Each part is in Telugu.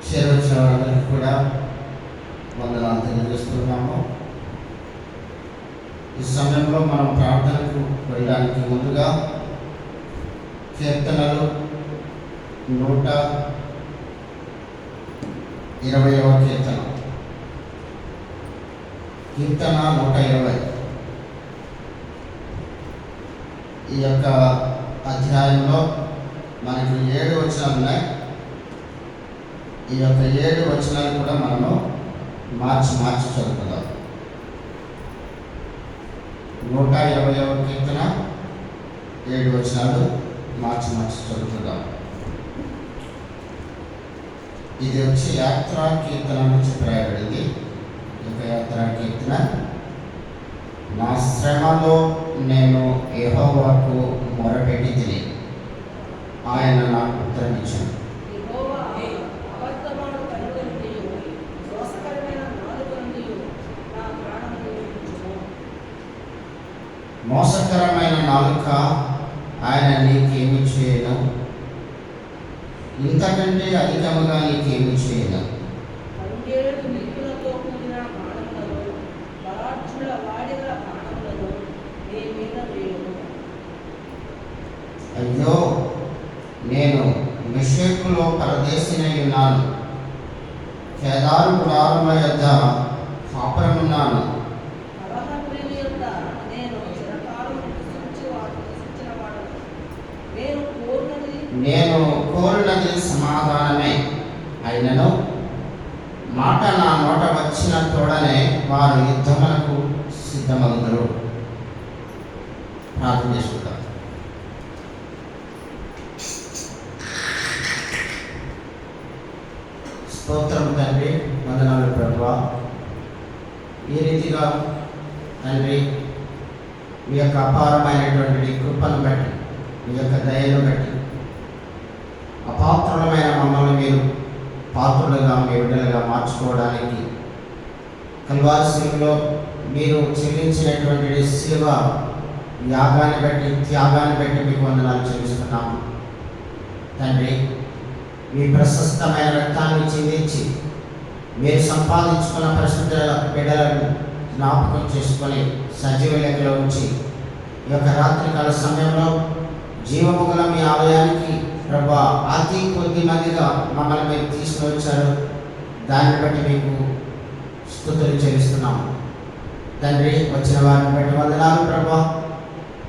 చేరవచ్చిన వారందరికీ కూడా వందనాలు తెలియజేస్తున్నాము. ఈ సమయంలో మనం ప్రార్థనకు వెళ్ళడానికి ముందుగా కీర్తనలు 120వ కీర్తన 120 ఈ యొక్క అధ్యాయంలో మనకు 7 వచనాలు ఉన్నాయి. ఈ యొక్క 7 వచనాలు కూడా మనము మార్చి చదువుకుందాం. 120వ కీర్తన 7 వచనాలు మార్చి చదువుకుందాం. ఇది వచ్చి యాత్రా కీర్తన నుంచి రాయబడింది. ఈ యొక్క యాత్రా కీర్తన, నా శ్రమలో నేను యెహోవాకు మొరపెట్టి తిని ఆయన నాకు ఉత్తరం ఇచ్చాను. మోసకరమైన నాలుక ఆయన నీకేమి చేయను, ఇంతకంటే అధికముగా నీకేమి చేయను. అయ్యో, నేను మెషెకులో పరదేశినై ఉన్నాను, కేదారు గుడారముల యొద్ద కాపురమున్నాను. నేను కోరినది సమాధానమే అయినను, మాట నా నోట వచ్చిన తోడనే వారు యుద్ధములకు సిద్ధమగుదురు. ప్రార్థన చేసుకుంటాం. స్తోత్రం తండ్రి, వందనాలు ప్రభువా. ఈ రీతిగా తండ్రి మీ యొక్క అపారమైనటువంటి కృపను బట్టి, మీ యొక్క దయను బట్టి అపాత్రులమైన మమ్మల్ని మీరు పాత్రులుగా, మీ బిడ్డలుగా మార్చుకోవడానికి కల్వారి శిలువలో మీరు చెల్లించినటువంటి శిలువ యాగాన్ని బట్టి, త్యాగాన్ని బట్టి మీకు వందనాలు చెల్లిస్తున్నాము తండ్రి. మీ ప్రశస్తమైన రక్తాన్ని చెందించి మీరు సంపాదించుకున్న పరిశుద్ధ బిడ్డలను జ్ఞాపకం చేసుకొని సజీవ లెక్కలో ఉంచి ఈ యొక్క రాత్రికాల సమయంలో జీవము గల మీ ఆలయానికి ప్రభా అతి కొద్ది మందిగా మమ్మల్ని మీరు తీసుకుని వచ్చారు. దాన్ని బట్టి మీకు స్తుతులు చెల్లిస్తున్నాము తండ్రి. వచ్చిన వారిని బట్టి వందనాలు ప్రభా.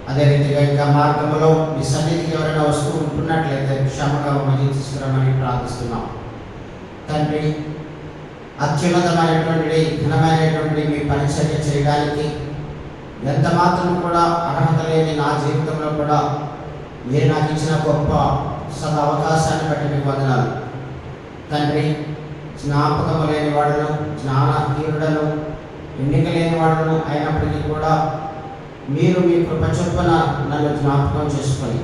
అదే రీతిగా ఇంకా మార్గంలో మీ సన్నిధికి ఎవరైనా వస్తూ ఉంటున్నట్లయితే క్షమగా మళ్ళీ తీసుకురామని ప్రార్థిస్తున్నాం తండ్రి. అత్యున్నతమైనటువంటి ఘనమైనటువంటి మీ పరిచర్య చేయడానికి ఎంత మాత్రం కూడా అర్హత లేని నా జీవితంలో కూడా మీరు నాకు ఇచ్చిన గొప్ప అవకాశాన్ని బట్టి మీకు వందనాలు తండ్రి. జ్ఞాపకము లేని వాడును, జ్ఞానహీనుడను, ఎన్నిక లేని వాడును అయినప్పటికీ కూడా మీరు మీ కృప చొప్పున నన్ను జ్ఞాపకం చేసుకొని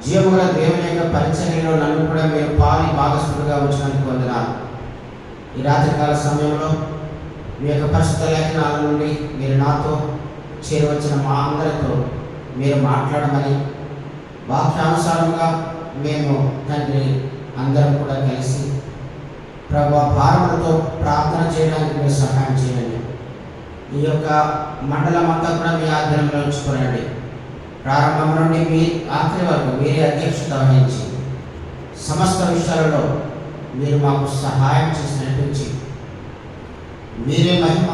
జీవముల దేవుని యొక్క పరిచర్యలో నన్ను కూడా మీరు పాలి భాగస్థులుగా ఉంచినందుకు వందనాలు. ఈ రాత్రికాల సమయంలో మీ యొక్క పరిశుద్ధ లేఖనాల నుండి మీరు నాతో చేరవచ్చిన మా అందరితో మీరు మాట్లాడమని, వాక్యానుసారంగా మేము తండ్రి అందరం కూడా కలిసి ప్రభు భారములతో ప్రార్థన చేయడానికి మీరు సహాయం చేయండి. ఈ యొక్క మండలం అంతా కూడా మీ ఆధ్వర్యంలో ఉంచుకోనండి. ప్రారంభం నుండి మీ ఆఖరి వరకు మీరే అధ్యక్షత వహించి సమస్త విషయాలలో మీరు మాకు సహాయం చేసి నడిపించి మీరే మహిమ,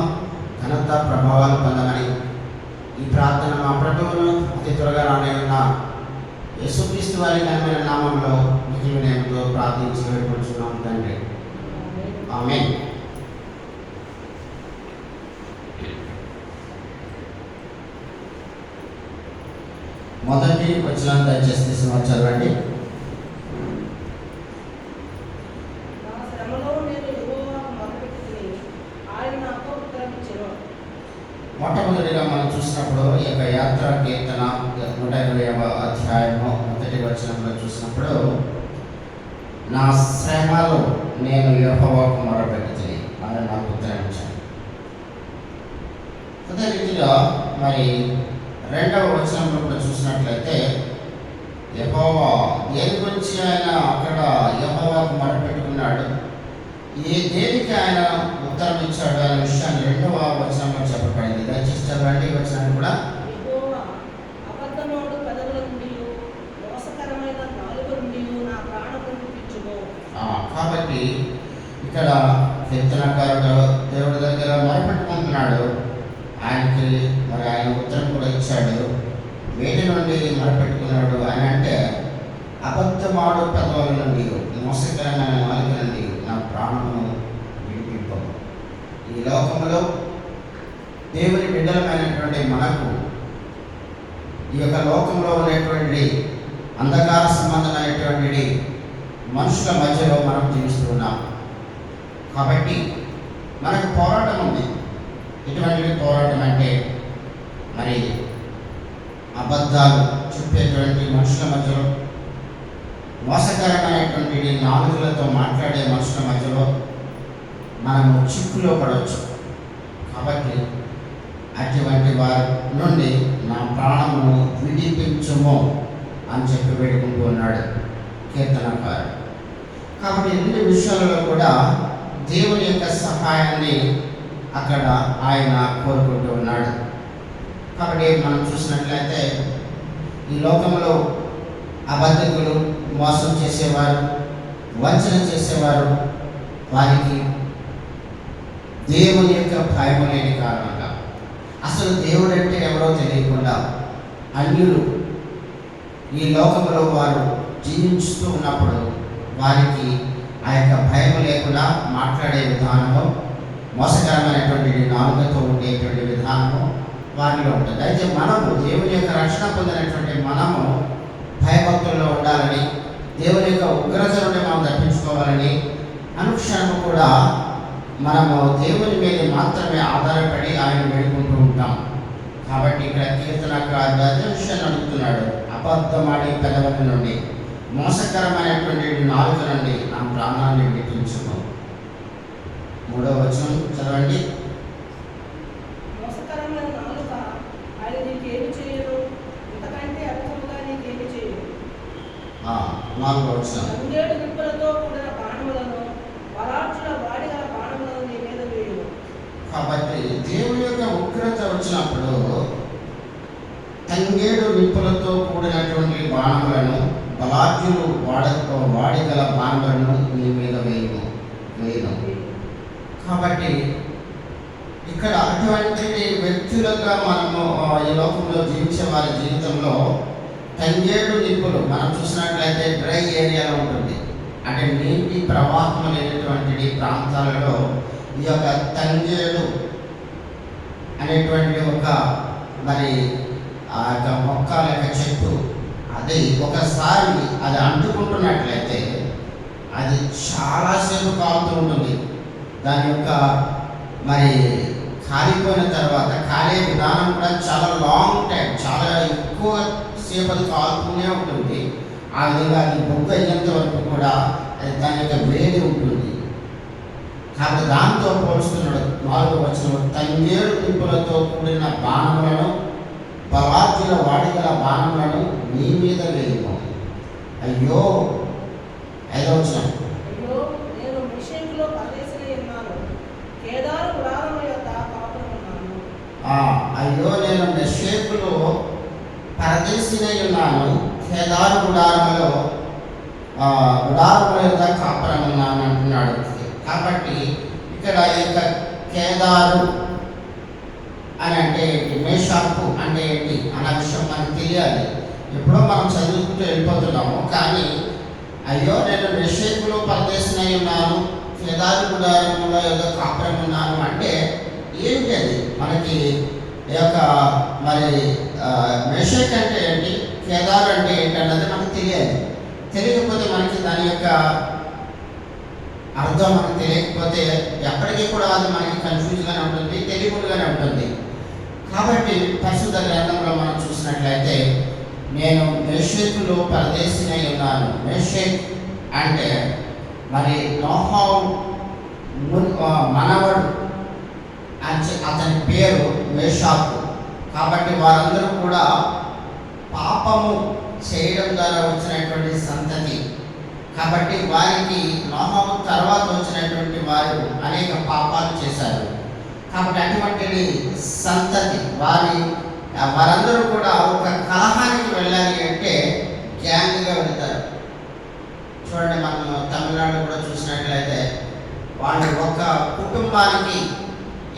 ఘనత, ప్రభావాలు పొందమని ఈ ప్రార్థన మా ప్రభువును అతి త్వరగా రానున్న యేసుక్రీస్తు వారి ఘనమైన నామంలో మిగిలిన నేమతో ప్రార్థించి వేడుకుంటున్నాం తండ్రి. ఆమేన్. మొదటి వచనాన్ని దయచేసి తీసుకుని చదవండి. మొట్టమొదటిగా మనం చూసినప్పుడు ఈ యొక్క యాత్రా కీర్తన 120వ అధ్యాయము మొదటి వచనంలో చూసినప్పుడు, నా శ్రమలో నేను యెహోవాకు మొరపెట్టి ఆయన నాకు ఉత్తరం ఇచ్చాను. అదే రీతిగా మరి 2వ వచనంలో కూడా చూసినట్లయితే యెహోవా దేని గురించి ఆయన అక్కడ యెహోవాకు మొరపెట్టుకున్నాడు, దేనికి ఆయన ఉత్తరం ఇచ్చాడు అనే విషయాన్ని 2వ వచనంలో చెప్పబడింది. దయచేసి చదవండి ఈ వచనాన్ని కూడా. యెహోవా అబద్ధమాడు పెదవుల నుండి మోసకరమైన నాలుక నుండి నా ప్రాణమును విడిపించుము. కాబట్టి ఇక్కడ కీర్తనకారుడు దేవుడి దగ్గర మొరపెట్టుకుంటున్నాడు. ఆయనకి మరి ఆయన ఉత్తరం కూడా ఇచ్చాడు. వేటి నుండి మొరపెట్టుకున్నాడు అని అంటే, అబద్ధమాడు పెదవుల నుండి, మోసకరమైన నాలుక నుండి నా ప్రాణమును విడిపింపము. ఈ లోకంలో దేవుని బిడ్డలమైనటువంటి మనకు ఈ యొక్క లోకంలో ఉన్నటువంటి అంధకార సంబంధమైనటువంటి మనుషుల మధ్యలో మనం జీవిస్తున్నాం. కాబట్టి మనకు పోరాటం ఉంది. ఎటువంటి పోరాటం అంటే, మరి అబద్ధాలు చెప్పేటువంటి మనుషుల మధ్యలో, మోసకరమైనటువంటి నాలుగులతో మాట్లాడే మనుషుల మధ్యలో మనము చిక్కులో పడవచ్చు. కాబట్టి అటువంటి వారి నుండి నా ప్రాణమును విడిపించుము అని చెప్పి వేడుకుంటూ ఉన్నాడు కీర్తనకారుడు. కాబట్టి ఎన్ని విషయాలలో కూడా దేవుని యొక్క సహాయాన్ని అక్కడ ఆయన కోరుకుంటూ ఉన్నాడు. కాబట్టి మనం చూసినట్లయితే ఈ లోకంలో అబద్ధకులు, మోసం చేసేవారు, వంచన చేసేవారు, వారికి దేవుని యొక్క భయం లేని కారణంగా, అసలు దేవుడు అంటే ఎవరో తెలియకుండా అన్యులు ఈ లోకంలో వారు జీవిస్తూ ఉన్నప్పుడు వారికి ఆ యొక్క భయం లేకుండా మాట్లాడే విధానము, మోసకరమైనటువంటి నాలుకతో ఉండేటువంటి విధానము వారిలో ఉంటుంది. అయితే మనము దేవుని యొక్క రక్షణ పొందినటువంటి మనము భయభక్తుల్లో ఉండాలని, దేవుని యొక్క ఉగ్రత నుండి మనం తప్పించుకోవాలని అనుక్షణము కూడా మనము దేవుని మీద మాత్రమే ఆధారపడి ఆయన వేడుకుంటూ ఉంటాం. కాబట్టి ఇక్కడ కీర్తనకారుడు అదే విషయాన్ని అడుగుతున్నాడు. అబద్ధమాడి పెదవుల నుండి, మోసకరమైనటువంటి నాలుక నుండి నా ప్రాణాన్ని విడిపించుము. 3వ వచనం చదవండి. మోసకరమైన నాలుక ఆయన నీకేమి చేయను, ఇంతకంటే అధికముగా నీకేమి చేయను. 4వ వచనం. తంగేడు నిప్పులతో కూడిన బాణములను, బలార్జుల వాడిగల బాణములను నీ మీద వేయును. కాబట్టి దేవుని యొక్క ఉగ్రత వచ్చినప్పుడు తంగేడు నిప్పులతో కూడినటువంటి బాణములను, బలార్జులు వాడిగల బాణములను నీ మీద వేయను. కాబట్టి ఇక్కడ అటువంటి వ్యక్తులుగా మనము ఈ లోకంలో జీవించే వారి జీవితంలో తంగేడు నిప్పులు మనం చూసినట్లయితే డ్రై ఏరియాలో ఉంటుంది. అంటే నీటి ప్రవాహం లేనటువంటి ప్రాంతాలలో ఈ యొక్క తంగేడు అనేటువంటి ఒక మరి ఆ యొక్క మొక్క లేక చెట్టు, అది ఒకసారి అది అంటుకుంటున్నట్లయితే అది చాలాసేపు కాలుతూ ఉంటుంది. దాని యొక్క మరి కాలిపోయిన తర్వాత కాలే విధానం కూడా చాలా లాంగ్ టైం, చాలా ఎక్కువ సేపు అది కాలుతూనే ఉంటుంది. ఆ విధంగా అది బొగ్గ అయ్యేంత వరకు కూడా దాని యొక్క వేడి ఉంటుంది. కాబట్టి దాంతో పోలుస్తున్నాడు 4వ వచనం. తంగేడు నిప్పులతో కూడిన బాణములను, బలార్జుల వాడిగల బాణములను నీ మీద వేయము. అయ్యో. 5వ వచనం. అయ్యో, నేను మెషెకులో పరదేశినై ఉన్నాను, కేదారు గుడారము యొద్ద కాపురమున్నాను. అయ్యో, నేను మెషెకులో పరదేశినై ఉన్నాను, కేదారు గుడారములో గుడారముల యొద్ద కాపురమున్నాను అంటున్నాడు. కాబట్టి ఇక్కడ ఈ యొక్క కేదారు అని అంటే ఏంటి, మేషాకు అంటే ఏంటి అన్న విషయం మనకు తెలియాలి. ఎప్పుడో మనం చదువుకుంటూ వెళ్ళిపోతున్నాము. కానీ అయ్యో, నేను మెషెకులో పరదేశినై ఉన్నాను, కేదారు గుడారముల యొద్ద కాపురం ఉన్నాను అంటే ఏంటి? అది మనకి ఈ యొక్క మరి మెషెక్ అంటే ఏంటి, కేదారు అంటే ఏంటి అన్నది మనకు తెలియాలి. తెలియకపోతే మనకి దాని యొక్క అర్థం మనకు తెలియకపోతే ఎప్పటికీ కూడా అది మనకి కన్ఫ్యూజ్గానే ఉంటుంది, తెలియకుండానే ఉంటుంది. కాబట్టి పరిశుద్ధ గ్రంథంలో మనం చూసినట్లయితే నేను మెషెకులో పరదేశినై ఉన్నాను. మెషెక్ అంటే మరి నోహావు మనవడు అతని పేరు మేషాకు. కాబట్టి వారందరూ కూడా పాపము చేయడం ద్వారా వచ్చినటువంటి సంతతి. కాబట్టి వారికి నోహము తర్వాత వచ్చినటువంటి వారు అనేక పాపాలు చేశారు. కాబట్టి అటువంటి సంతతి వారందరూ కూడా ఒక కలహానికి వెళ్ళాలి అంటే గ్యాంగ్గా వెళ్తారు. చూడండి, మనం తమిళనాడు కూడా చూసినట్లయితే వాళ్ళు ఒక కుటుంబానికి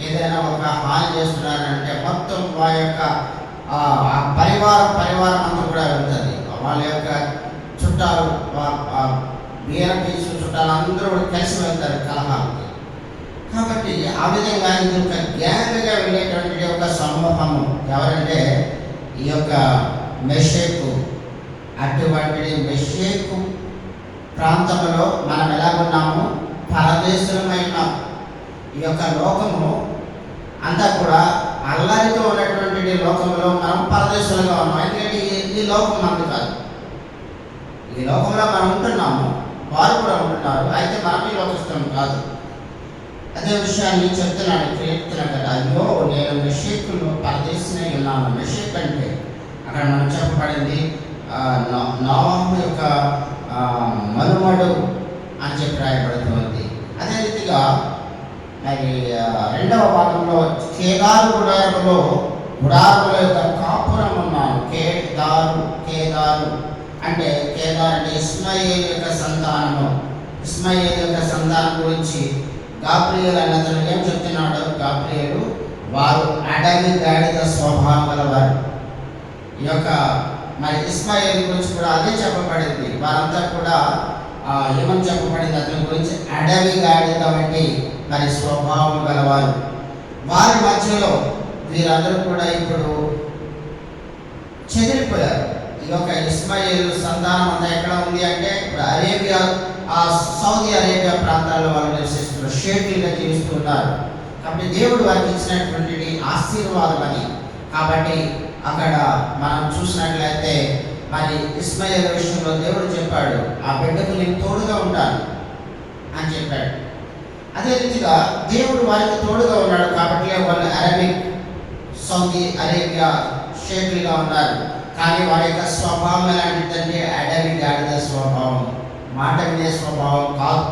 ఏదైనా ఒక హాని చేస్తున్నారంటే మొత్తం వారి యొక్క పరివారం అంతా కూడా వెళ్తుంది. వాళ్ళ యొక్క చుట్టాలు, రిలేటివ్స్, చుట్టాలు అందరూ కూడా కలిసి వెళ్తారు కలహానికి. కాబట్టి ఆ విధంగా ఇది ఒక గ్యాంగ్గా వెళ్ళేటువంటి ఒక సమూహము. ఎవరంటే ఈ యొక్క మెషేకు. అటువంటి మెషేకు ప్రాంతంలో మనం ఎలాగున్నాము? పరదేశమైన ఈ యొక్క లోకము అంతా కూడా అల్లరితో ఉన్నటువంటి లోకంలో మనం పరదేశంగా ఉన్నాం. ఎందుకంటే ఈ లోకం మనది కాదు. ఈ లోకంలో మనం ఉంటున్నాము, వారు కూడా ఉంటున్నారు. అయితే మనం ఈ లోకస్థం కాదు. అదే విషయాన్ని చెప్తున్నాడు కదా, అయ్యో నేను మెషేకును పరదేశినే ఉన్నాను. మెషేక్ అంటే అక్కడ మనం చెప్పబడింది నోవహు యొక్క మనుమడు అని చెప్పి రాయబడుతుంది. అదే రీతిగా మరి రెండవ భాగంలో కేదారు గుడారుల యొక్క కాపురం ఉన్నాను. కేదారు అంటే ఇస్మాయేలు యొక్క సంతానము. ఇస్మాయేలు యొక్క సంతానం గురించి గాబ్రియేలు అన్నతను ఏం చెప్తున్నాడు? గాబ్రియేలు వారు అడవి గాడిద స్వభావం గలవారు. ఈ యొక్క మరి ఇస్మాయేలు గురించి కూడా అదే చెప్పబడింది. వారంతా కూడా ఏమని చెప్పబడింది అతని గురించి? అడవి గాడిద వంటి మరి స్వభావం గలవారు. వారి మధ్యలో వీరందరూ కూడా ఇప్పుడు చెదిరిపోయారు. ఈ యొక్క ఇస్మాయేలు సంతానం అంతా ఎక్కడ ఉంది అంటే ఇప్పుడు అరేబియా, సౌదీ అరేబియా ప్రాంతాల్లో వాళ్ళు నివసిస్తున్నారు, షేకులుగా జీవిస్తున్నారు. కాబట్టి దేవుడు వారికి ఇచ్చినటువంటి ఆశీర్వాదం అని. కాబట్టి అక్కడ మనం చూసినట్లయితే మరి ఇస్మాయేలు విషయంలో దేవుడు చెప్పాడు, ఆ బిడ్డకు నేను తోడుగా ఉంటాను అని చెప్పాడు. అదే రీతిగా దేవుడు వారికి తోడుగా ఉన్నాడు. కాబట్టి వాళ్ళు అరబిక్, సౌదీ అరేబియా షేకులుగా ఉన్నారు. కానీ వారి యొక్క స్వభావం ఎలాంటిదంటే అడవి గాడిద స్వభావం, మాట వినే స్వభావం కాదు.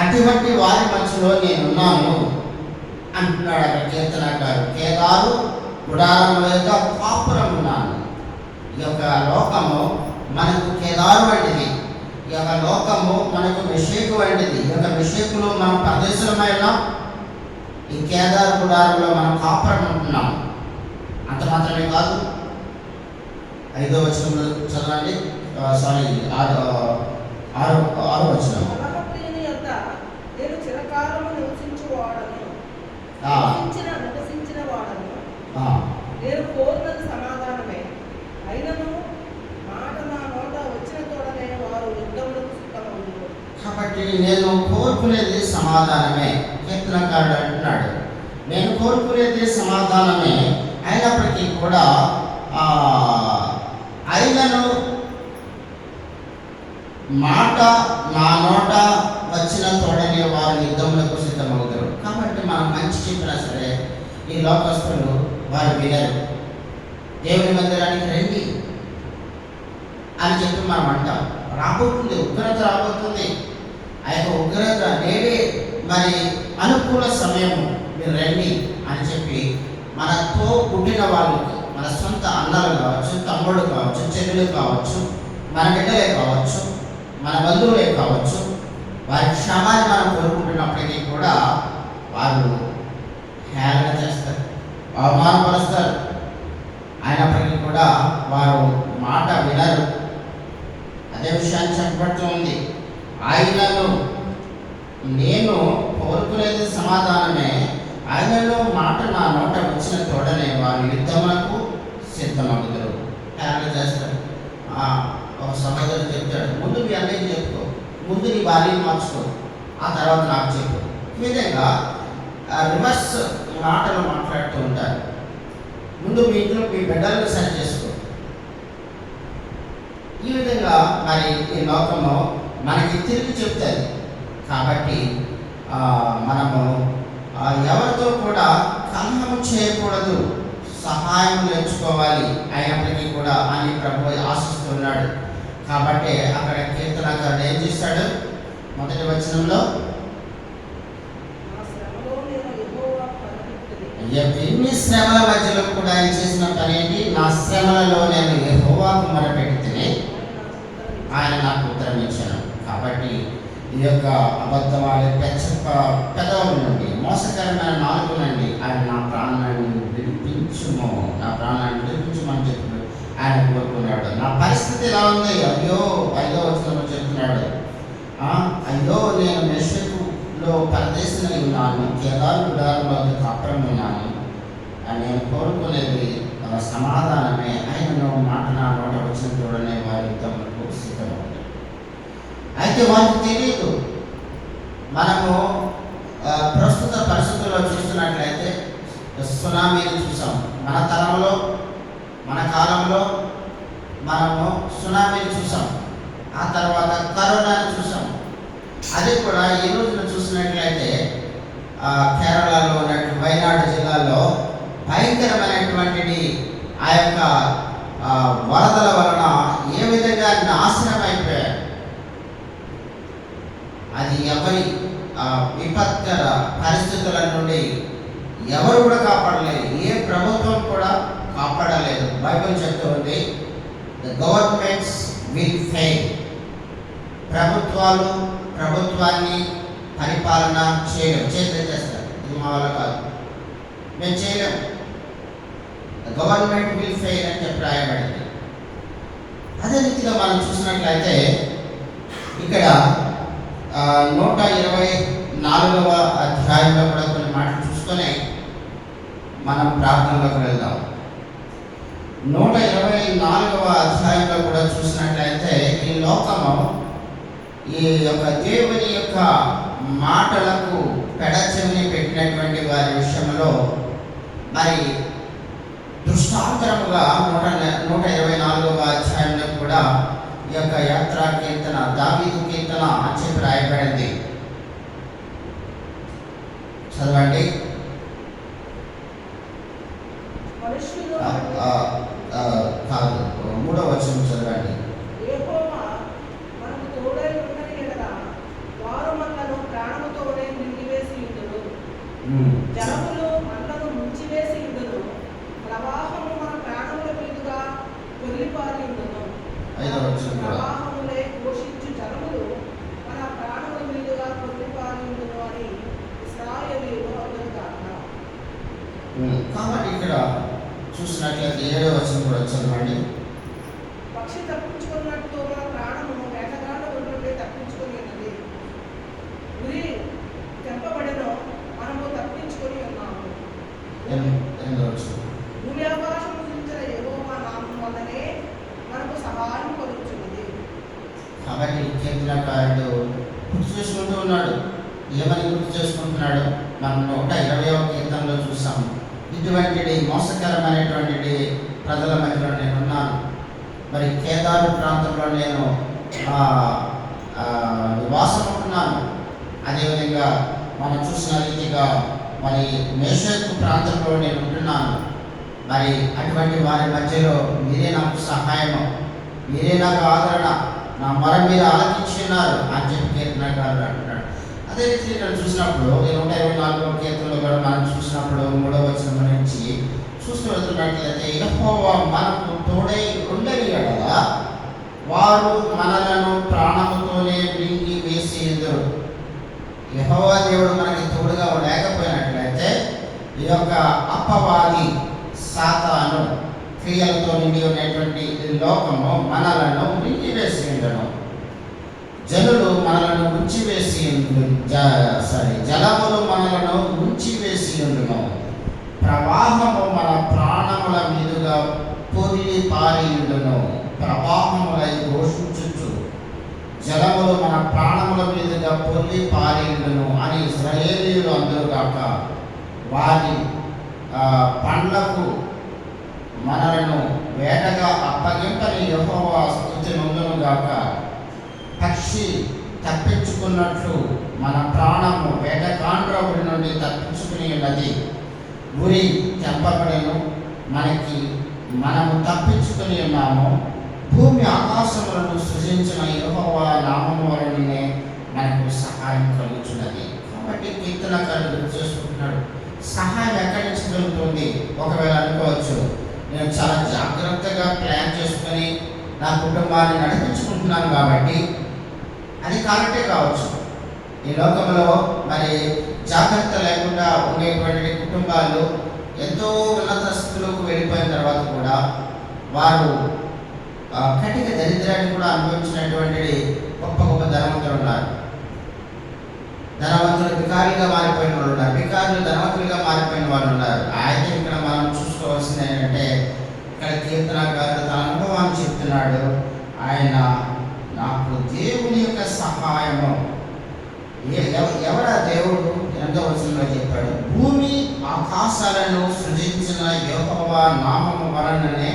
అటువంటి వారి మధ్యలో నేనున్నాను అంటున్నాడు అక్కడ కీర్తనకారు. కేదారు గుడారముల యొక్క కాపురం ఉన్నాను. ఈ యొక్క లోకము మనకు కేదారు వంటిది. ఈ యొక్క లోకము మనకు మెషేకు వంటిది. ఈ యొక్క మెషేకులో మనం ప్రదేశమైన ఈ కేదారు గుడారంలో మనం కాపురం ఉంటున్నాం. అంత మాత్రమే కాదు, 5వ వచనంలో చదవండి. ఆరో వచనం. నేను చిరకాలము నివసించిన వాడను. నేను కోరినది సమాధానమే. అయినను మాట నా నోట వచ్చిన తోడనే వారు యుద్ధములకు సిద్ధమవుతారు. కాబట్టి నేను కోరుకునేది సమాధానమే. కీర్తనకారుడు అంటున్నాడు, నేను కోరుకునేది సమాధానమే. అయినప్పటికీ కూడా అయినను మాట నా నోట వచ్చిన తోడనే వారు యుద్ధములకు సిద్ధమవుతారు. కాబట్టి మనం మంచి చెప్పినా సరే ఈ లోకస్తులు వారు వినరు. దేవుని మందిరానికి రండి అని చెప్పి మనం అంటాం. రాబోతుంది, ఉగ్రత రాబోతుంది. ఆ యొక్క ఉగ్రత నేడే మరి అనుకూల సమయం, మీరు రండి అని చెప్పి మనతో పుట్టిన వాళ్ళకి, మన సొంత అన్నలు కావచ్చు, తమ్ముడు కావచ్చు, చెల్లెలు కావచ్చు, మన బిడ్డలే కావచ్చు, మన బంధువులే కావచ్చు, వారి క్షమాన్ని మనం కోరుకుంటున్నప్పటికీ కూడా వారు హేళన చేస్తారు, అవమానపరుస్తారు. అయినప్పటికీ కూడా వారు మాట వినరు. అదే విషయాన్ని చెప్పబడుతూ ఉంది. ఆయనను నేను కోరుకునేది సమాధానమే. ఆయనలో మాట నా నోట వచ్చిన తోడనే వారు యుద్ధములకు సిద్ధమవుతారు. హేళన చేస్తారు. ఒక సహోదరుడు చెప్తాడు, ముందు మీ అన్నయ్యకి చెప్పుకో, ముందు నీ భార్యను మార్చుకో, ఆ తర్వాత నాకు చెప్పు. ఈ విధంగా రివర్స్ మాటలు మాట్లాడుతూ ఉంటారు. ముందు మీ ఇంట్లో మీ బిడ్డలను సరి చేసుకో. ఈ విధంగా మరి ఈ లోకము మనకి తిరిగి చెప్తుంది. కాబట్టి మనము ఎవరితో కూడా కలహము చేయకూడదు, సహాయం నేర్చుకోవాలి అయినప్పటికీ కూడా అని ప్రభు ఆశిస్తున్నాడు. కాబట్టి అక్కడ కీర్తనకారుడు ఏం చేశాడు? మొదటి వచనంలో నా శ్రమలో నేను యెహోవా పరమభక్తుని. ఎన్ని శ్రమల మధ్యలో కూడా ఆయన చేసిన పని ఏంటి? నా శ్రమలలో నేను యెహోవాకు మొరపెడితేనే ఆయన నాకు ఉత్తరం ఇచ్చాను. కాబట్టి ఈ యొక్క అబద్ధమైన పెదవుల నుండి, మోసకరమైన నాలుగు నుండి ఆయన నా ప్రాణాన్ని విడిపించుము, నా ప్రాణాన్ని విడిపించమని చెప్పి ఆయన కోరుకున్నాడు. నా పరిస్థితి ఎలా ఉంది? అయ్యో 5వ వచనంలో చెప్తున్నాడు, అయ్యో నేను మెషకులో పరదేశిని ఉన్నాను, కేదారు గుడారంలో కాపురం ఉన్నాను అని నేను కోరుకునేది సమాధానమే. ఆయన మాట నా నోట వచ్చిన చూడనే వారి యుద్ధములకు సిద్ధమవుతుంది. అయితే వారికి తెలియదు. మనము ప్రస్తుత పరిస్థితుల్లో చూస్తున్నట్లయితే సునామీని చూసాం. మన తరంలో, మన కాలంలో మనము సునామీని చూసాం. ఆ తర్వాత కరోనాని చూసాం. అది కూడా ఈ రోజున చూసినట్లయితే కేరళలో ఉన్నటువంటి వయనాడు జిల్లాలో భయంకరమైనటువంటి ఆ యొక్క వరదల వలన ఏ విధంగా నాశనం అయిపోయారు. అది ఎవరి విపత్కర పరిస్థితుల నుండి ఎవరు కూడా కాపాడలేదు. ఏ ప్రభుత్వం కూడా కాపాడలేదు. బైబిల్ చెప్తూ ఉంది, ద గవర్నమెంట్స్ విల్ ఫెయిల్. ప్రభుత్వాన్ని పరిపాలన చేయలేము. చేస్తారు, ఇది మా వల్ల కాదు, మేము చేయలేము. ద గవర్నమెంట్ విల్ ఫెయిల్ అని చెప్పి రాయబడింది. అదే రీతిగా మనం చూసినట్లయితే ఇక్కడ 124వ అధ్యాయంలో కూడా కొన్ని మాటలు చూసుకొని మనం ప్రార్థనలోకి వెళ్దాం. 124వ అధ్యాయంలో కూడా చూసినట్లయితే ఈ లోకము ఈ యొక్క దేవుని యొక్క మాటలకు పెడచెవిని పెట్టినటువంటి వారి విషయంలో మరి దృష్టాంతరముగా 124వ అధ్యాయంలో కూడా ఈ యొక్క యాత్రా కీర్తన, దావీదు కీర్తన అని చెప్పి రాయబడింది. చదవండి. కాదు, 3వ వచనం చదవండి. యెహోవా మనకు తోడై ఉండని ఎడల వారు మనలను ప్రాణముతోనే నిండివేసి ఉండును. జలములు మనలను ముంచివేసి ఉండును. ప్రవాహము మన ప్రాణముల మీదుగా పొర్లిపారి ఉండును. 5వ వచనం కూడా ప్రవాహములే పోషించు జలములు మన ప్రాణముల మీదుగా పొర్లిపారి ఉండును అని ఇశ్రాయేలీయులు అందురు కాక. కాబట్టి ఇక్కడ చూసినట్లయితే 7వ వచనం కూడా చదవండి. పక్షి తప్పించుకున్నట్టు మన ప్రాణము వేటగాళ్ళ నుండి తప్పించుకొని ఉన్నది. ఉరి తెంపబడిన మనము తప్పించుకొని ఉన్నాము. 8వ వచనం. భూమి ఆకాశము సృజించిన యెహోవా నామం వల్లనే మనకు సహాయం కలుగుచున్నది. కాబట్టి కీర్తనకారుడు గుర్తు చేసుకుంటూ ఉన్నాడు. ఏమని గుర్తు చేసుకుంటున్నాడు? మనం 120వ కీర్తనలో చూసాము. ఇటువంటి మోసకరమైనటువంటి ప్రజల మధ్యలో నేను ఉన్నాను. మరి కేదారు ప్రాంతంలో నేను నివాసం ఉంటున్నాను. అదేవిధంగా మనం చూసిన రీతిగా మరి మేషకు ప్రాంతంలో నేను ఉంటున్నాను. మరి అటువంటి వారి మధ్యలో మీరే నాకు సహాయము, మీరే నాకు ఆదరణ, నా మొర మీరు ఆలకించున్నారు అని చెప్పి కీర్తనకారుడు అంటున్నాడు. అదే రీతి ఇక్కడ చూసినప్పుడు 124వ కీర్తనలో కూడా మనం చూసినప్పుడు 3వ వచనం నుంచి చూస్తూ వెళ్తున్నట్లయితే యెహోవా మనకు తోడై ఉండని ఎడల వారు మనలను ప్రాణముతోనే మింగి వేసి ఎదురు. యెహోవా దేవుడు మనకి తోడుగా లేకపోయినట్లయితే ఈ యొక్క అపవాది సాతాను క్రియలతో నిండి ఉన్నటువంటి లోకము మనలను మింగివేసి ఉండను. జనులు మనలను ముంచివేసి జలములు మనలను ముంచివేసి ఉండును. ప్రవాహము మన ప్రాణముల మీదుగా పొర్లి పారి ఉండును. ప్రవాహములై ఘోషించుచు జలములు మన ప్రాణముల మీదుగా పొర్లి పారి ఉండును అని ఇశ్రాయేలీయులు అందరూ కాక వారి పండ్లకు మనలను వేటగా అప్పగింపని యెహోవా స్తుతి నొందును గాక. పక్షి తప్పించుకున్నట్లు మన ప్రాణము వేటకాండ్రవుడి నుండి తప్పించుకుని ఉన్నది. ఉరి తెంపబడెను, మనము తప్పించుకొని ఉన్నాము. భూమి ఆకాశములను సృజించిన యెహోవా నామము వలననే మనకు సహాయం కలుగుతున్నది. కాబట్టి కీర్తనకారుడు గుర్తు చేసుకుంటున్నాడు, సహాయం ఎక్కడి నుంచి కలుగుతుంది? ఒకవేళ అనుకోవచ్చు, నేను చాలా జాగ్రత్తగా ప్లాన్ చేసుకొని నా కుటుంబాన్ని నడిపించుకుంటున్నాను కాబట్టి అది కాబట్టే కావచ్చు. ఈ లోకంలో మరి జాగ్రత్త లేకుండా ఉండేటువంటి కుటుంబాలు ఎంతో ఉన్నత స్థితిలోకి వెళ్ళిపోయిన తర్వాత కూడా వారు కటిక దరిద్రాన్ని కూడా అనుభవించినటువంటి గొప్ప గొప్ప ధనవంతులు ఉన్నారు. ధనవంతులు బికారులుగా మారిపోయిన వాళ్ళు ఉన్నారు, బికారులు ధనవంతులుగా మారిపోయిన వాళ్ళు ఉన్నారు. అయితే ఇక్కడ మనం చూసుకోవాల్సింది ఏంటంటే, ఇక్కడ కీర్తనకారుడు తన అనుభవాన్ని చెప్తున్నాడు. ఆయన నాకు దేవుని యొక్క సహాయము. ఎవరా దేవుడు? 8వ వచనంలో చెప్పాడు, భూమి ఆకాశాలను సృజించిన యెహోవా నామము వలననే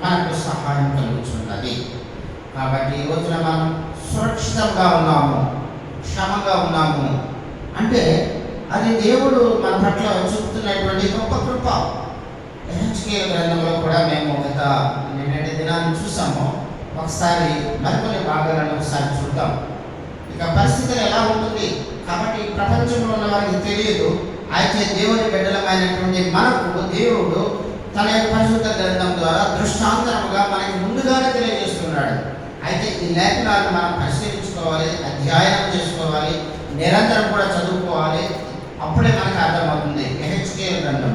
మనకు సహాయం కలుగుతున్నది. కాబట్టి ఈ రోజున మనం సురక్షితంగా ఉన్నాము, క్షేమంగా ఉన్నాము అంటే అది దేవుడు మన పట్ల చూపుతున్నటువంటి గొప్ప కృప. హెచ్కేఎల్ గ్రంథంలో కూడా మేము గత నిన్నటి దినాన్ని చూసాము. ఒకసారి మరికొన్ని భాగాలను ఒకసారి చూద్దాం. ఇక పరిస్థితులు ఎలా ఉంటుంది కాబట్టి ప్రపంచంలో ఉన్న వారికి తెలియదు. అయితే దేవుని బిడ్డలమైనటువంటి మనకు దేవుడు తన యొక్క పరిశుద్ధ గ్రంథం ద్వారా దృష్టాంతరముగా మనకి ముందుగానే తెలియజేస్తున్నాడు. అయితే ఈ లేఖనాలను మనం పరిశీలించుకోవాలి, అధ్యయనం చేసుకోవాలి, నిరంతరం కూడా చదువుకోవాలి. అప్పుడే మనకు అర్థమవుతుంది. హెచ్కేఎల్ గ్రంథం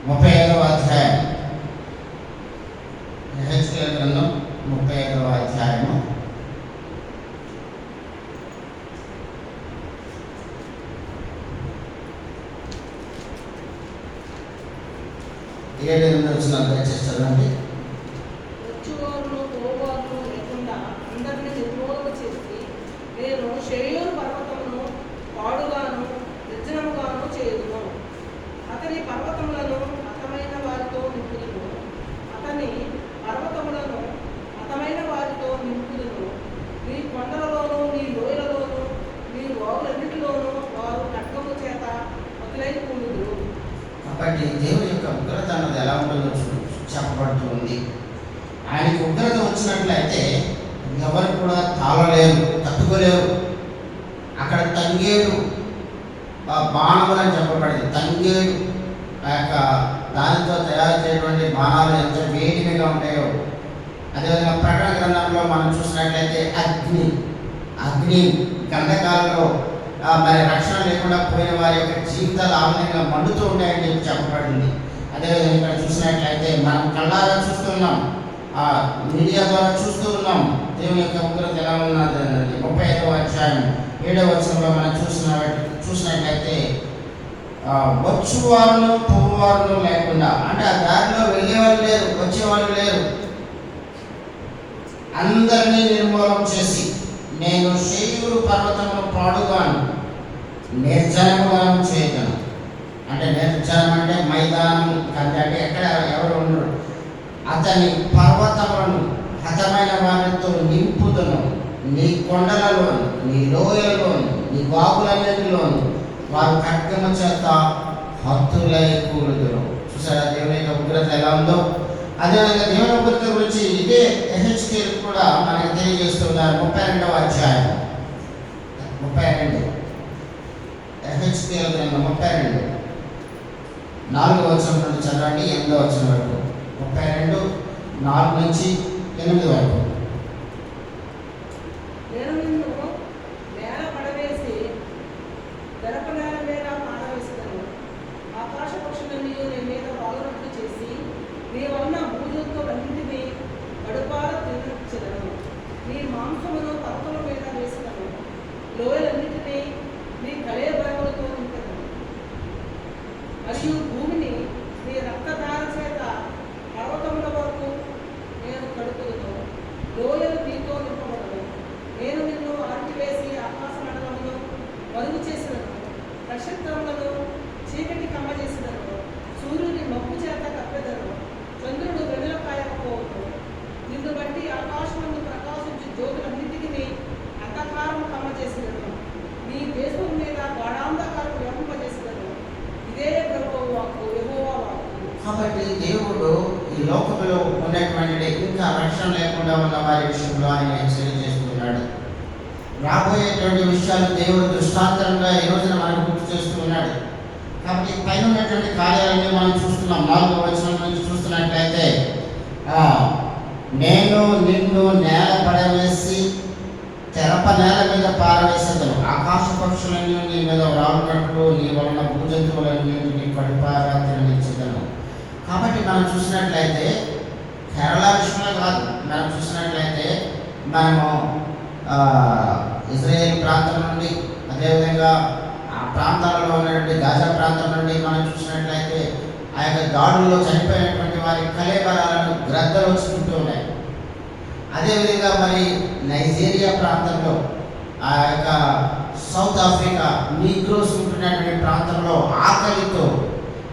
35వ అధ్యాయం. హెచ్కేఎల్ గ్రంథం 35వ అధ్యాయము 7-8 వచనాలు దయచేసి చదవండి. వచ్చువారును పోవారును లేకుండా అందరినీ నిర్మూలన చేసి నేను షేయోను పర్వతమును పాడుగాను నిర్జనముగాను చేయుదును. అతని పర్వతములను హతమైన వారితో నింపుదును. అతని పర్వతములను హతమైన వారితో నింపుదును. నీ కొండలలోను నీ లోయలలోను నీ వాగులన్నిటిలోనూ వారు ఖడ్గము చేత వదిలైపోదురు. కాబట్టి దేవుని యొక్క ఉగ్రత అన్నది ఎలా ఉంటుందో చెప్పబడుతూ ఉంది. ఆయనకి ఉగ్రత వచ్చినట్లయితే ఎవరు కూడా తాళలేరు, తట్టుకోలేరు. అక్కడ తంగేడు బాణములు అని చెప్పబడింది. తంగేడు ఆ యొక్క దానితో తయారు చేయటువంటి బాణాలు ఎంత వేడిగా ఉంటాయో. అదేవిధంగా ప్రకటన గ్రంథంలో మనం చూసినట్లయితే అగ్ని గంధకాలలో మరి రక్షణ లేకుండా పోయిన వారి యొక్క జీవితాలు ఆ విధంగా మండుతూ ఉంటాయని చెప్పి చెప్పబడింది. అదేవిధంగా ఇక్కడ చూసినట్లయితే మనం కళ్ళారా చూస్తున్నాం, మీడియా ద్వారా చూస్తూ ఉన్నాం దేవుని యొక్క ఉగ్రత ఎలా ఉన్నది. 35వ అధ్యాయం 7వ వచనంలో మనం చూసినట్లయితే వచ్చువారును పోవారును లేకుండా, అంటే ఆ దారిలో వెళ్ళేవాళ్ళు లేరు, వచ్చేవాళ్ళు లేరు, అందరినీ నిర్మూలన చేసి నేను షేయూరు పర్వతమును పాడుగాను నిర్జనముగాను చేయగలను. అంటే నిర్జనం అంటే మైదానం అంటే ఎక్కడ ఎవరు ఉండరు. అతని పర్వతములను హతమైన వారితో నింపుదును. నీ కొండలలోను నీ లోయలలోను నీ వాగులన్నిటిలోను వారు ఖడ్గము చేత హతులై కూలుదురు. చూసారా దేవుని యొక్క ఉగ్రత ఎలా ఉందో. అదేవిధంగా దేవుని ఉగ్రత గురించి ఇదే హెచ్కేఎల్ కూడా మనకి తెలియజేస్తున్నారు. 32వ అధ్యాయం 32 హెచ్కేఎల్ 32 4వ వచనం నుండి చదవండి 8వ వచనం వరకు. 32 4 నుంచి 8 వరకు. నేను నిన్ను నేల పడవేసి గరప నేల మీద పాడవేస్తాను. ఆకాశ పక్షులన్నీ నీ మీద వాగునట్లు చేసి నీ వలన భూజంతువులన్నింటినీ కడుపార తినచ్చదను. నీ మాంసమును పర్వతముల మీద వేస్తాను. లోయలన్నింటినీ నీ కళేబరములతో నింపెదను. మరియు భూమిని నీ రక్తధార చేత పర్వతముల వరకు నేను కడుపుదును. లోయలు నీతో నింపబడను. నేను నిన్ను ఆర్పివేసి ఆకాశ మండలమును మరుగు చేసినను. నక్షత్రములను చీకటి కమ్మజేసినను. సూర్యుని మబ్బు చేత కప్పెదను. చంద్రుడు వెనుల కాయకపోవను. నిన్ను బట్టి ఆకాశమందు కాబట్టి దేవుడు ఈ లోకంలో ఉన్నటువంటి ఇంకా రక్షణ లేకుండా ఉన్న వారి విషయంలో ఆయన హెచ్చరిక చేస్తున్నాడు. రాబోయేటువంటి విషయాలు దేవుడు దృష్టాంతంగా ఈ రోజున మనకు గుర్తు చేస్తూ ఉన్నాడు. కాబట్టి పైన ఉన్నటువంటి కార్యాలన్నీ మనం చూస్తున్నాం. 4వ వచనం నుంచి చూస్తున్నట్లయితే, నేను నిన్ను నేల పడవేసి తెరప నేల మీద పారవేసేదను, ఆకాశ పక్షులన్నీ నీ మీద రానున్నట్లు నీ వలన భూజంతువులన్నీ నీ కడుపారా తిననిచ్చేదను. కాబట్టి మనం చూసినట్లయితే కేరళ విషయంలో కాదు, మనం చూసినట్లయితే మనము ఇజ్రాయేల్ ప్రాంతం నుండి, అదేవిధంగా ఆ ప్రాంతాలలో ఉన్నటువంటి గాజా ప్రాంతం నుండి మనం చూసినట్లయితే ఆ యొక్క దాడుల్లో చనిపోయినటువంటి వారి కళేబరాలను గ్రద్దలు వచ్చుకుంటూ ఉన్నాయి. అదేవిధంగా మరి నైజీరియా ప్రాంతంలో, ఆ యొక్క సౌత్ ఆఫ్రికా నీగ్రోస్ ఉంటున్నటువంటి ప్రాంతంలో ఆకలితో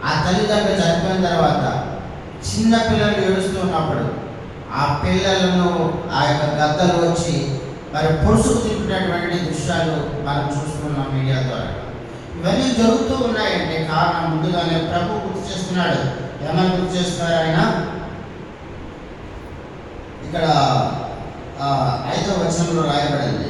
ఆ తల్లిదండ్రులు చనిపోయిన తర్వాత చిన్న పిల్లలు ఏడుస్తూ ఉన్నప్పుడు ఆ పిల్లలను ఆ యొక్క గద్దలు వచ్చి మరి పొరుసుకు తింటున్నటువంటి దృశ్యాలు మనం చూస్తున్నాం మీడియా ద్వారా. ఇవన్నీ జరుగుతూ ఉన్నాయంటే కారణం ముందుగానే ప్రభు గుర్తు చేస్తున్నాడు. ఏమని గుర్తు చేస్తున్నారు ఆయన? ఇక్కడ 5వ వచనంలో రాయబడింది,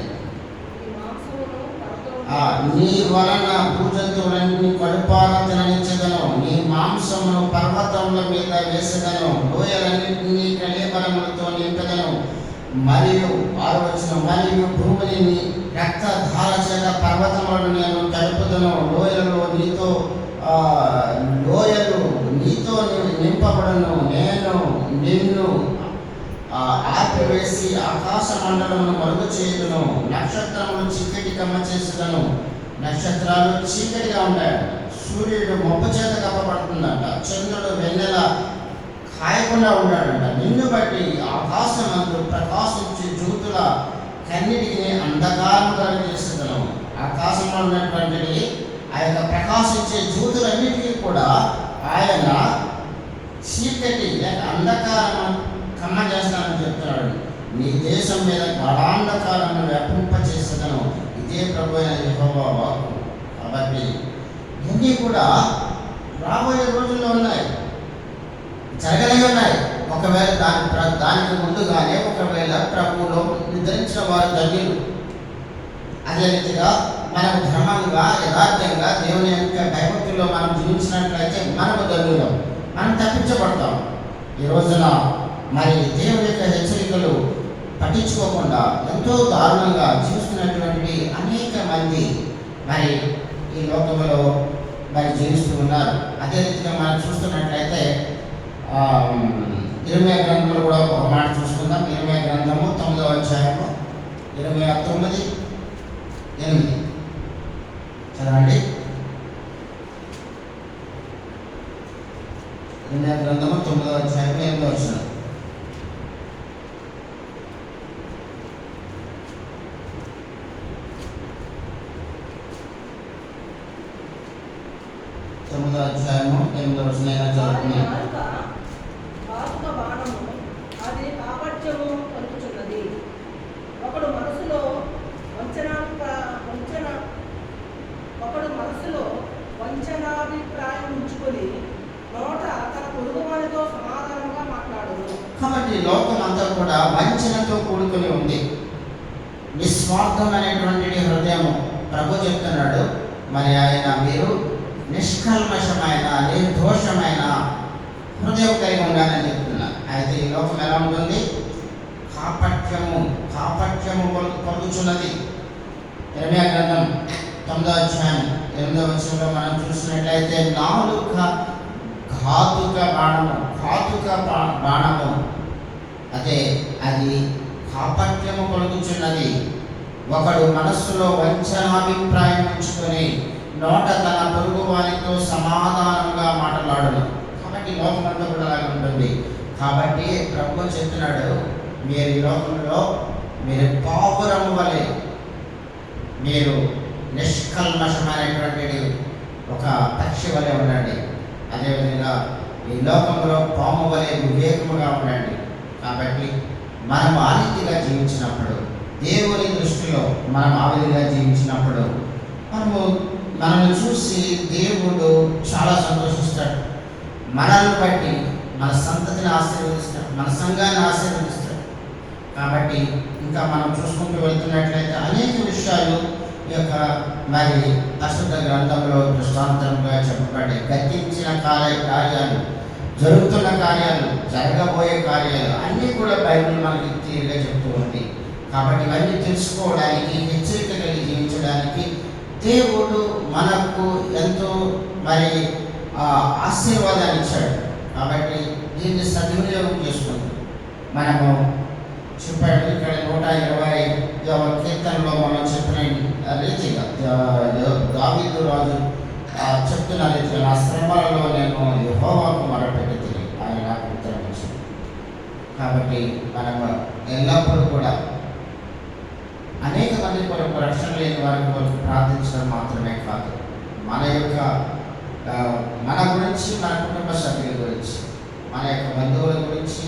నీ వలన భూజంతువులన్నీ కడుపారా తిననిచ్చేదను, నీ మాంసమును పర్వతముల మీద వేసేదను, లోయలన్నింటినీ కళేబరములతో నింపెదను, మరియు 6వ వచనం, మరియు భూమిని రక్తధార చేత పర్వతములను నేను తడుపుదను, లోయలు నీతో నింపబడను, నేను నిన్ను ఆపివేసి ఆకాశ మండలమును మరుగు చేయుదును, నక్షత్రములు చీకటి కమ్మ చేసేదను. నక్షత్రాలు చీకటిగా ఉంటాయంట, సూర్యుడు మబ్బు చేత కప్పబడుతుందంట, చంద్రుడు వెన్నెల కాయకుండా ఉంటాడంట. నిన్ను బట్టి ఆకాశమందు ప్రకాశించే జ్యోతుల కన్నిటికి అంధకారం కలిగజేసేదను. ఆకాశంలో ఉన్నటువంటి ఆ యొక్క ప్రకాశించే జ్యోతులన్నిటికీ కూడా ఆయన చీకటి లేక అంధకారం కమ్మ చేస్తానని చెప్తున్నాడు. నీ దేశం మీద గాఢాంధకారాన్ని వ్యాపింపచేసేదను. ఇదే ప్రభు అయిన యెహోవా వాక్కు. కాబట్టి ఇవన్నీ కూడా రాబోయే రోజుల్లో ఉన్నాయి, జరగనే ఉన్నాయి. ఒకవేళ దానికి ముందుగానే ఒకవేళ ప్రభువులో నిద్రించిన వారు ధన్యులు. అదే రీతిగా మనకు ధర్మంగా యథార్థంగా దేవుని యొక్క భయభక్తుల్లో మనం జీవించినట్లయితే మనకు ధన్యులం, మనం తప్పించబడతాం. ఈ రోజున మరి దేవుని యొక్క హెచ్చరికలు పట్టించుకోకుండా ఎంతో దారుణంగా జీవిస్తున్నటువంటి అనేక మంది మరి ఈ లోకంలో మరి జీవిస్తూ ఉన్నారు. అదే రీతిగా మనం చూస్తున్నట్లయితే ఇర్మియా గ్రంథంలో కూడా ఒక మాట చూసుకుందాం. ఇర్మియా గ్రంథము 9వ అధ్యాయము 29:8 చదవండి. ఇర్మియా గ్రంథము 9వ అధ్యాయము 8వ వచనం. అధ్యాయము 8వ వచనం చదువుతున్నాను. అది కాపట్యము పలుకుచున్నది. ఒకడు మనసులో వంచనాభిప్రాయం ఉంచుకొని నోట తన పొరుగువానితో సమాధానంగా మాట్లాడును. కాబట్టి లోకం అంతా కూడా వంచనతో కూడుకుని ఉంది. నిస్వార్థమైనటువంటి హృదయము ప్రభు చెప్తున్నాడు. మరి ఆయన మీరు నిష్కల్మషమైన నిర్దోషమైన హృదయం కలిగి ఉండాలని చెప్తున్నా. అయితే ఈ లోకం ఎలా ఉంటుంది? కాపట్యము పలుకుచున్నది. ఇర్మియా గ్రంథం 9వ అధ్యాయం 8వ వచనంలో మనం చూసినట్లయితే నాలుక ఘాతుక బాణము అదే అది కాపట్యము పలుకుచున్నది. ఒకడు మనస్సులో వంచనాభిప్రాయం ఉంచుకొని నోట తన పొరుగు వారితో సమాధానంగా మాట్లాడును. కాబట్టి లోకమంతా కూడా అలాగే ఉంటుంది. కాబట్టి ప్రభు చెప్తున్నాడు, మీరు ఈ లోకంలో మీరు పావురము వలె, మీరు నిష్కల్మషమైనటువంటి ఒక పక్షి వలె ఉండండి. అదేవిధంగా ఈ లోకంలో పాము వలె వివేకముగా ఉండండి. కాబట్టి మనం ఆ రీతిగా జీవించినప్పుడు, దేవుని దృష్టిలో మనం ఆ విధంగా జీవించినప్పుడు మనల్ని చూసి దేవుడు చాలా సంతోషిస్తాడు. మనల్ని బట్టి మన సంతతిని ఆశీర్వదిస్తాడు, మన సంఘాన్ని ఆశీర్వదిస్తాడు. కాబట్టి ఇంకా మనం చూసుకుంటూ వెళ్తున్నట్లయితే అనేక విషయాలు ఈ యొక్క మరి పరిశుద్ధ గ్రంథంలో దృష్టాంతంగా చెప్పబడ్డాయి. గతించిన కార్యాలు, జరుగుతున్న కార్యాలు, జరగబోయే కార్యాలు అన్నీ కూడా బైబిల్ మనకి క్లియర్గా చెప్తూ ఉంది. కాబట్టి ఇవన్నీ తెలుసుకోవడానికి, హెచ్చరిక కలిగి జీవించడానికి దేవుడు మనకు ఎంతో మరి ఆశీర్వాదాన్ని ఇచ్చాడు. కాబట్టి దీన్ని సద్వినియోగం చేసుకుంటాం. మనము చెప్పాడు ఇక్కడ 120వ కీర్తనలో మనం చెప్పిన రీతిగా దావీదు రాజు చెప్తున్న రీతిగా, నా శ్రమలలో నేను యెహోవాకు మొరపెట్టుకొని ఆయన నాకు ఉత్తరం ఇచ్చాడు. కాబట్టి మనము ఎల్లప్పుడూ కూడా అనేక మంది కొరకు, రక్షణ లేని వారి కొరకు ప్రార్థించడం మాత్రమే కాదు, మన గురించి, మన కుటుంబ సభ్యుల గురించి, మన యొక్క బంధువుల గురించి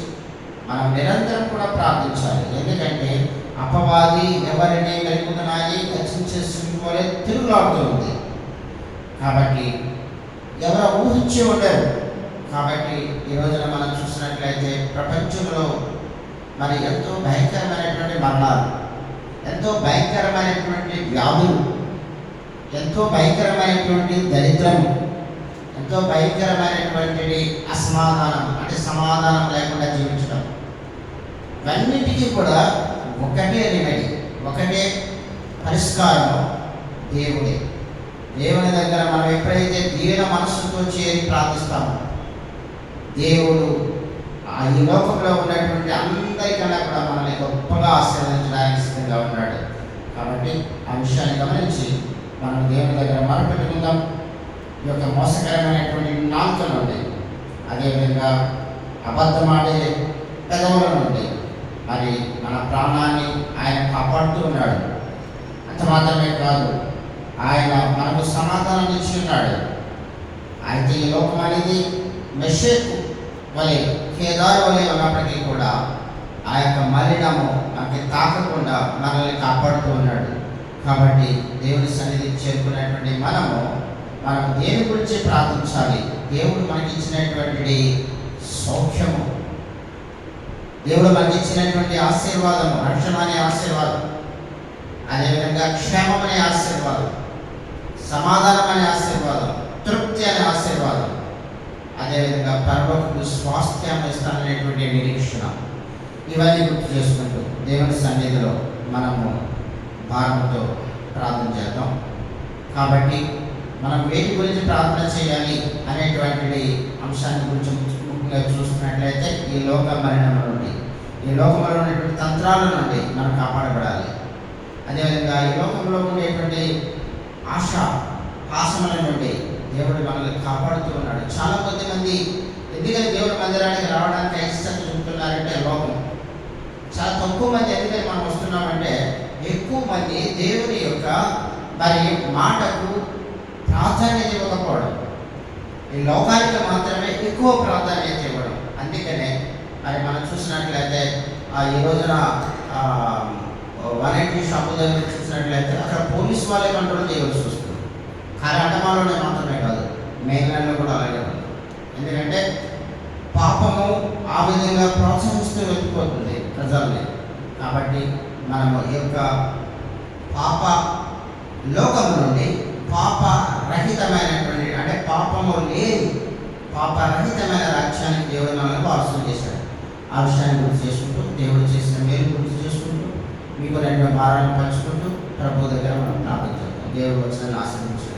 మనం నిరంతరం కూడా ప్రార్థించాలి. ఎందుకంటే అపవాది ఎవరిని వెలుగుతున్నాయి రచించే సింహోలే తిరుగులాడుతూ ఉంది. కాబట్టి ఎవరో ఊహించి ఉండరు. కాబట్టి ఈ రోజున మనం చూసినట్లయితే ప్రపంచంలో మరి ఎంతో భయంకరమైనటువంటి మరణాలు, ఎంతో భయంకరమైనటువంటి వ్యాధులు, ఎంతో భయంకరమైనటువంటి దరిద్రం, ఎంతో భయంకరమైనటువంటి అసమాధానం, అంటే సమాధానం లేకుండా జీవించడం, ఇవన్నిటికీ కూడా ఒకటే రెమెడీ, ఒకటే పరిష్కారం దేవుడే. దేవుని దగ్గర మనం ఎప్పుడైతే దీన మనస్సుతో చేరి ప్రార్థిస్తామో దేవుడు ఈ లోకంలో ఉన్నటువంటి అందరికన్నా కూడా మనల్ని గొప్పగా ఆశీర్వదించడానికి సిద్ధంగా ఉన్నాడు. కాబట్టి ఆ విషయాన్ని గమనించి మనం దేవుని దగ్గర మొరపెట్టుకుందాం. ఈ యొక్క మోసకరమైనటువంటి నాలుక నుండి, అదేవిధంగా అబద్ధమాడే పెదవుల నుండి మరి మన ప్రాణాన్ని ఆయన కాపాడుతూ ఉన్నాడు. అంత మాత్రమే కాదు, ఆయన మనకు సమాధానం ఇచ్చి ఉన్నాడు. అయితే ఈ లోకం అనేది మెషేకు వలె, కేదారు వలె ఉన్నప్పటికీ కూడా ఆ యొక్క మలినము మనకి తాకకుండా మనల్ని కాపాడుతూ ఉన్నాడు. కాబట్టి దేవుని సన్నిధికి చేరుకునేటువంటి మనం దేని గురించి ప్రార్థించాలి? దేవుడు మనకి ఇచ్చినటువంటి సౌఖ్యము, దేవుడు మనకి ఇచ్చినటువంటి ఆశీర్వాదము, రక్షణ అనే ఆశీర్వాదం, అదేవిధంగా క్షేమం అనే ఆశీర్వాదం, సమాధానం అనే ఆశీర్వాదం, తృప్తి అనే ఆశీర్వాదం, అదేవిధంగా పరలోకపు స్వాస్థ్యం ఇస్తాననేటువంటి నిరీక్షణ, ఇవన్నీ గుర్తు చేసుకుంటూ దేవుని సన్నిధిలో మనము భారంతో ప్రార్థన చేద్దాం. కాబట్టి మనం వేటి గురించి ప్రార్థన చేయాలి అనేటువంటి అంశాన్ని గురించి ముఖ్యంగా చూస్తున్నట్లయితే ఈ లోక మరణం నుండి, ఈ లోకంలో ఉన్నటువంటి తంత్రాల నుండి మనం కాపాడబడాలి. అదేవిధంగా ఈ లోకంలో ఉండేటువంటి ఆశముల నుండి దేవుడు మనల్ని కాపాడుతూ ఉన్నాడు. చాలా మంది ఎందుకని దేవుడి మందిరానికి రావడానికి అయిష్టత చూపుతున్నారంటే లోకం. చాలా తక్కువ మంది ఎందుకని మనం వస్తున్నామంటే, ఎక్కువ మంది దేవుని యొక్క మరి మాటకు ప్రాధాన్యత ఇవ్వకపోవడం, ఈ లోకానికి మాత్రమే ఎక్కువ ప్రాధాన్యత ఇవ్వడం. అందుకనే మరి మనం చూసినట్లయితే ఈ రోజున 180 షాపు దగ్గర చూసినట్లయితే అక్కడ పోలీసు వాళ్ళే కంట్రోల్ చేయవలసి వస్తుంది. కరాటమాలోనే మాత్రమే కాదు, మెయిన్లాండ్లో కూడా అలాగే ఉంది. ఎందుకంటే పాపము ఆ విధంగా ప్రోత్సహిస్తూ వెళ్ళిపోతుంది ప్రజల్ని. కాబట్టి మనము ఈ యొక్క పాప లోకము నుండి పాప రహితమైనటువంటి, అంటే పాపము లేని పాపరహితమైన రాజ్యానికి దేవుడు మనల్ని వారసులు చేశాడు. ఆ విషయాన్ని గుర్తు చేసుకుంటూ, దేవుడు చేసిన మేలు గుర్తు చేసుకుంటూ, మీకు రెండు భారాలను పంచుకుంటూ ప్రభు దగ్గర మనం ప్రార్థించాం. దేవుడు వచ్చిన ఆశీర్వదించాడు.